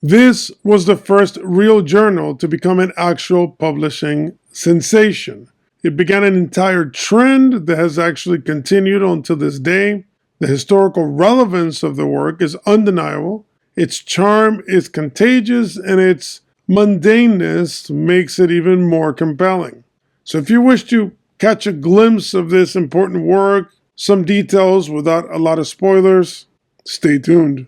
This was the first real journal to become an actual publishing sensation. It began an entire trend that has actually continued until this day. The historical relevance of the work is undeniable. Its charm is contagious, and its mundaneness makes it even more compelling. So if you wish to catch a glimpse of this important work, some details without a lot of spoilers, stay tuned.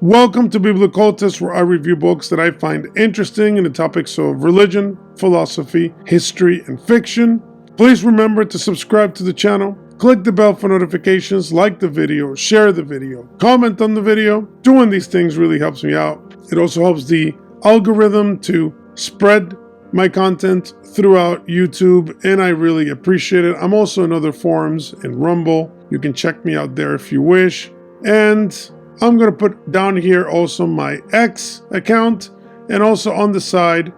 Welcome to biblioCultist, where I review books that I find interesting in the topics of religion, philosophy, history, and fiction. Please remember to subscribe to the channel, click the bell for notifications, like the video, share the video, comment on the video. Doing these things really helps me out. It also helps the algorithm to spread my content throughout YouTube, and I really appreciate it. I'm also in other forums in Rumble. You can check me out there if you wish. And I'm going to put down here also my X account, and also on the side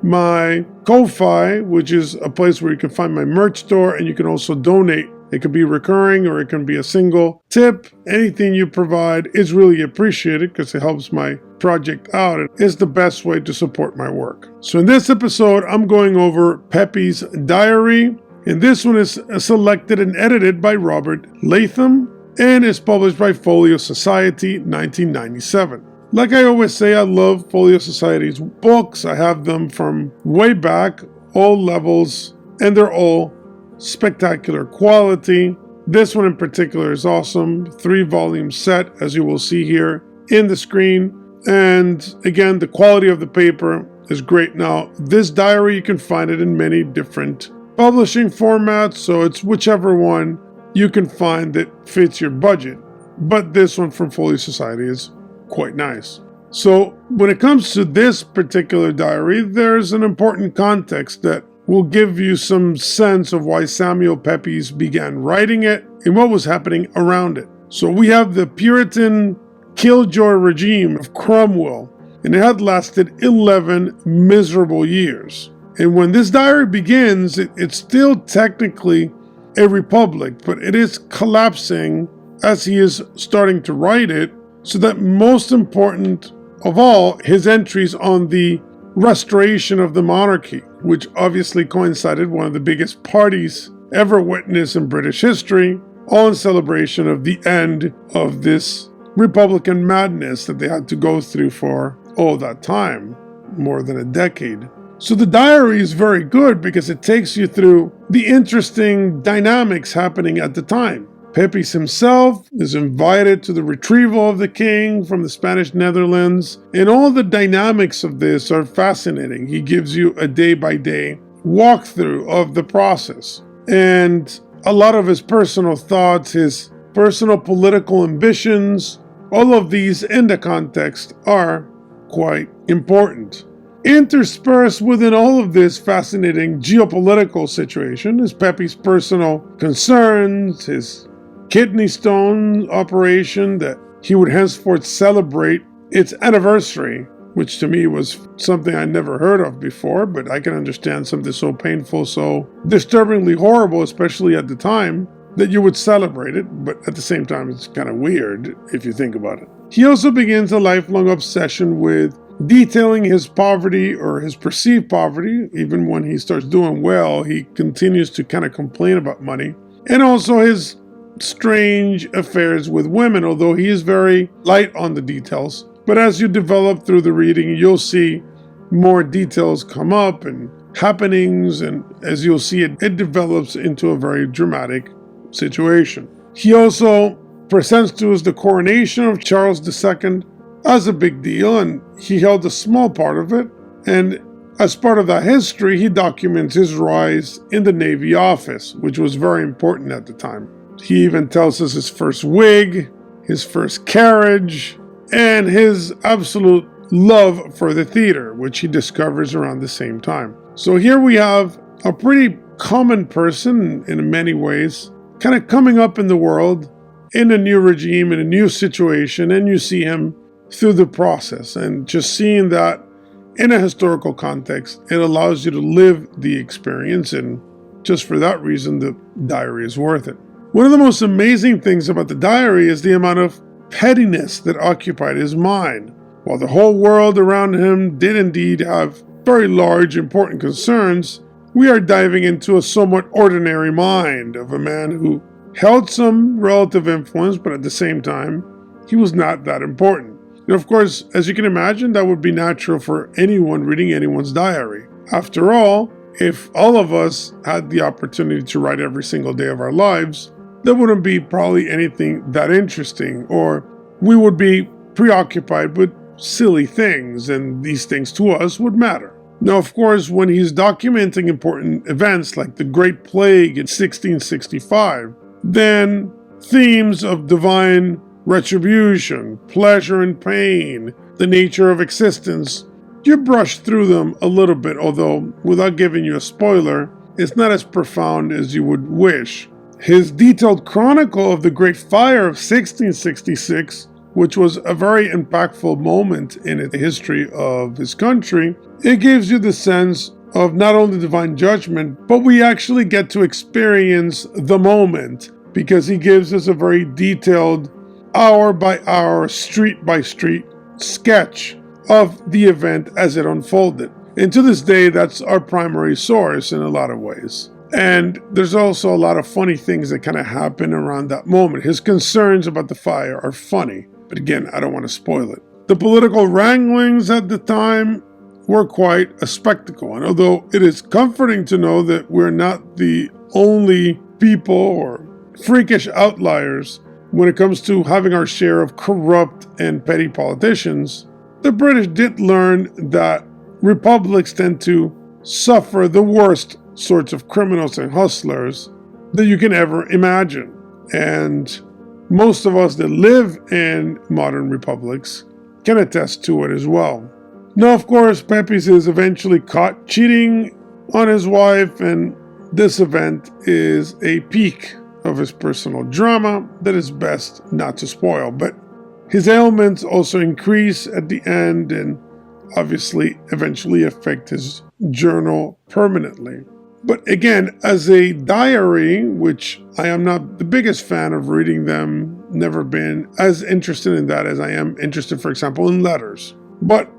my Ko-Fi, which is a place where you can find my merch store, and you can also donate. It could be recurring or it can be a single tip. Anything you provide is really appreciated because it helps my project out. It's the best way to support my work. So in this episode, I'm going over Pepys' diary, and this one is selected and edited by Robert Latham, and is published by Folio Society, 1997. Like I always say, I love Folio Society's books. I have them from way back, all levels, and they're all spectacular quality. This one in particular is awesome. 3-volume set, as you will see here in the screen. And again, the quality of the paper is great. Now, this diary, you can find it in many different publishing formats, so it's whichever one you can find that fits your budget. But this one from Folio Society is quite nice. So when it comes to this particular diary, there's an important context that will give you some sense of why Samuel Pepys began writing it and what was happening around it. So we have the Puritan killjoy regime of Cromwell, and it had lasted 11 miserable years. And when this diary begins, it's still technically a republic, but it is collapsing as he is starting to write it, so that most important of all, his entries on the restoration of the monarchy, which obviously coincided one of the biggest parties ever witnessed in British history, all in celebration of the end of this Republican madness that they had to go through for all that time, more than a decade. So the diary is very good because it takes you through the interesting dynamics happening at the time. Pepys himself is invited to the retrieval of the king from the Spanish Netherlands, and all the dynamics of this are fascinating. He gives you a day-by-day walkthrough of the process, and a lot of his personal thoughts, his personal political ambitions, all of these in the context are quite important. Interspersed within all of this fascinating geopolitical situation is Pepys' personal concerns, his kidney stone operation that he would henceforth celebrate its anniversary, which to me was something I never heard of before, but I can understand something so painful, so disturbingly horrible, especially at the time, that you would celebrate it, but at the same time it's kind of weird if you think about it. He also begins a lifelong obsession with detailing his poverty, or his perceived poverty. Even when he starts doing well, he continues to kind of complain about money, and also his strange affairs with women, although he is very light on the details. But as you develop through the reading, you'll see more details come up and happenings, and as you'll see, it develops into a very dramatic situation. He also presents to us the coronation of Charles II as a big deal, and he held a small part of it, and as part of that history, he documents his rise in the Navy office, which was very important at the time. He even tells us his first wig, his first carriage, and his absolute love for the theater, which he discovers around the same time. So here we have a pretty common person in many ways, kind of coming up in the world in a new regime, in a new situation, and you see him through the process, and just seeing that in a historical context. It allows you to live the experience, and just for that reason, the diary is worth it. One of the most amazing things about the diary is the amount of pettiness that occupied his mind. While the whole world around him did indeed have very large, important concerns, we are diving into a somewhat ordinary mind of a man who held some relative influence, but at the same time, he was not that important. And of course, as you can imagine, that would be natural for anyone reading anyone's diary. After all, if all of us had the opportunity to write every single day of our lives, there wouldn't be probably anything that interesting, or we would be preoccupied with silly things, and these things to us would matter. Now, of course, when he's documenting important events like the Great Plague in 1665, then themes of divine retribution, pleasure and pain, the nature of existence, you brush through them a little bit, although without giving you a spoiler, it's not as profound as you would wish. His detailed chronicle of the Great Fire of 1666, which was a very impactful moment in the history of his country, it gives you the sense of not only divine judgment, but we actually get to experience the moment, because he gives us a very detailed hour by hour, street by street sketch of the event as it unfolded. And to this day, that's our primary source in a lot of ways. And there's also a lot of funny things that kind of happen around that moment. His concerns about the fire are funny, but again, I don't want to spoil it. The political wranglings at the time were quite a spectacle. And although it is comforting to know that we're not the only people or freakish outliers when it comes to having our share of corrupt and petty politicians, the British did learn that republics tend to suffer the worst sorts of criminals and hustlers that you can ever imagine. And most of us that live in modern republics can attest to it as well. Now, of course, Pepys is eventually caught cheating on his wife, and this event is a peak of his personal drama that is best not to spoil. But his ailments also increase at the end and obviously eventually affect his journal permanently. But again, as a diary, which I am not the biggest fan of reading them, never been as interested in that as I am interested, for example, in letters. But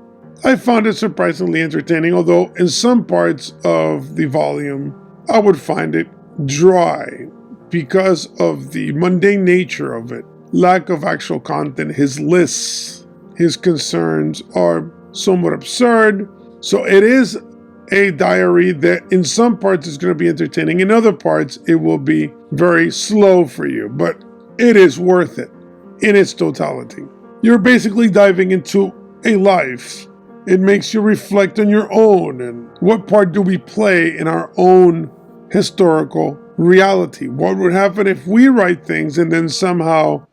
I found it surprisingly entertaining, although in some parts of the volume, I would find it dry because of the mundane nature of it, lack of actual content. His lists, his concerns are somewhat absurd. So it is a diary that in some parts is going to be entertaining. In other parts, it will be very slow for you, but it is worth it in its totality. You're basically diving into a life. It makes you reflect on your own and what part do we play in our own historical reality. What would happen if we write things and then somehow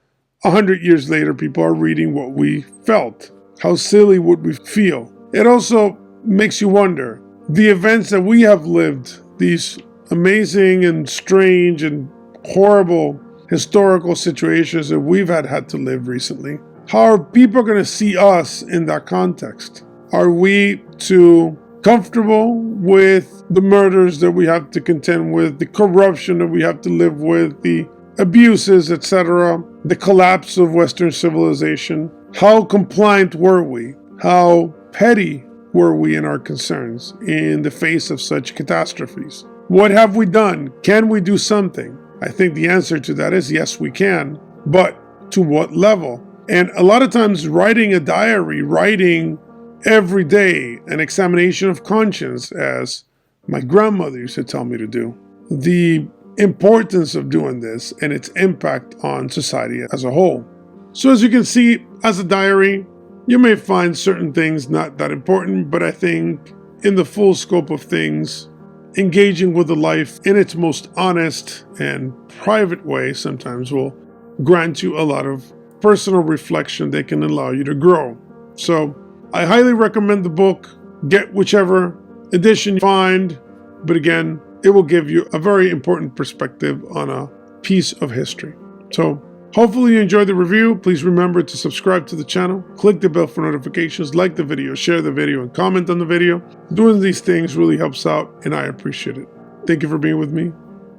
100 years later people are reading what we felt? How silly would we feel? It also makes you wonder, the events that we have lived, these amazing and strange and horrible historical situations that we've had to live recently, how are people going to see us in that context? Are we too comfortable with the murders that we have to contend with, the corruption that we have to live with, the abuses, etc., the collapse of Western civilization? How compliant were we? How petty were we in our concerns in the face of such catastrophes? What have we done? Can we do something? I think the answer to that is yes, we can, but to what level? And a lot of times writing a diary, writing every day, an examination of conscience, as my grandmother used to tell me to do, the importance of doing this and its impact on society as a whole. So as you can see, as a diary, you may find certain things not that important, but I think in the full scope of things, engaging with the life in its most honest and private way sometimes will grant you a lot of personal reflection that can allow you to grow. So I highly recommend the book. Get whichever edition you find, but again, it will give you a very important perspective on a piece of history. So Hopefully you enjoyed the review. Please remember to subscribe to the channel, click the bell for notifications, like the video, share the video, and comment on the video. Doing these things really helps out, and I appreciate it. Thank you for being with me.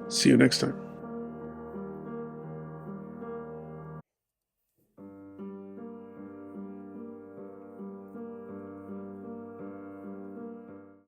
See you next time.